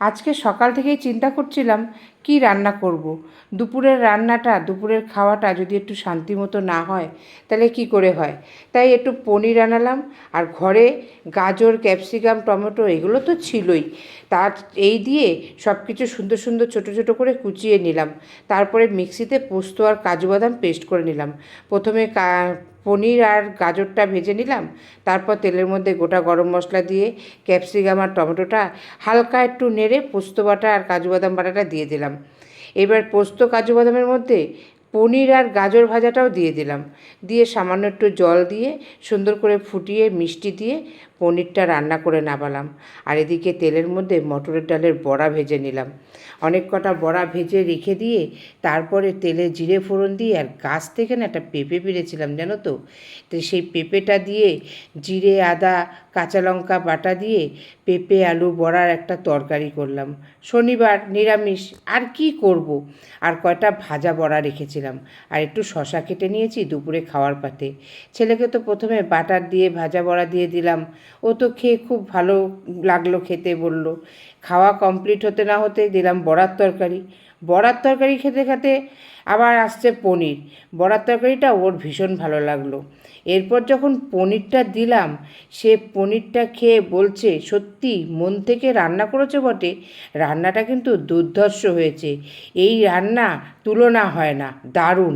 আজকে সকাল থেকেই চিন্তা করছিলাম কি রান্না করব। দুপুরের খাওয়াটা যদি একটু শান্তি মতো না হয় তাহলে কি করে হয়। তাই একটু পনির আনালাম, আর ঘরে গাজর, ক্যাপসিকাম, টমেটো এগুলো তো ছিলই। তার এই দিয়ে সব কিছু সুন্দর সুন্দর ছোটো ছোটো করে কুচিয়ে নিলাম। তারপরে মিক্সিতে পোস্ত আর কাজু বাদাম পেস্ট করে নিলাম। প্রথমে পনির আর গাজরটা ভেজে নিলাম, তারপর তেলের মধ্যে গোটা গরম মশলা দিয়ে ক্যাপসিকাম আর টমেটোটা হালকা একটু নেড়ে পোস্ত বাটা আর কাজু বাদাম বাটাটা দিয়ে দিলাম। এবার পোস্ত কাজু বাদামের মধ্যে পনির আর গাজর ভাজাটাও দিয়ে দিলাম। দিয়ে সামান্য একটু জল দিয়ে সুন্দর করে ফুটিয়ে মিষ্টি দিয়ে পনিরটা রান্না করে নামালাম। আর এদিকে তেলের মধ্যে মটরের ডালের বড়া ভেজে নিলাম। অনেক কটা বড়া ভেজে রেখে দিয়ে তারপরে তেলে জিরে ফোড়ন দিয়ে, আর গাছ থেকে না একটা পেঁপে পেরেছিলাম জানো তো, তো সেই পেঁপেটা দিয়ে জিরে, আদা, কাঁচা লঙ্কা বাটা দিয়ে পেঁপে আলু বড়ার একটা তরকারি করলাম। শনিবার নিরামিষ, আর কি করব। আর কয়টা ভাজা বড়া রেখেছিলাম, আর একটু শশা কেটে নিয়েছি দুপুরে খাওয়ার পাতে। ছেলেকে তো প্রথমে বাটার দিয়ে ভাজা বড়া দিয়ে দিলাম, ও তো খেয়ে খুব ভালো লাগলো খেতে বলল। খাওয়া কমপ্লিট হতে না হতে দিলাম বড়ার তরকারি। বড়ার তরকারি খেতে খেতে আবার আসছে পনির। বড়ার তরকারিটা ওর ভীষণ ভালো লাগলো। এরপর যখন পনিরটা দিলাম, সে পনিরটা খেয়ে বলছে সত্যি মন থেকে রান্না করেছে বটে, রান্নাটা কিন্তু দুর্ধর্ষ হয়েছে, এই রান্না তুলনা হয় না, দারুণ।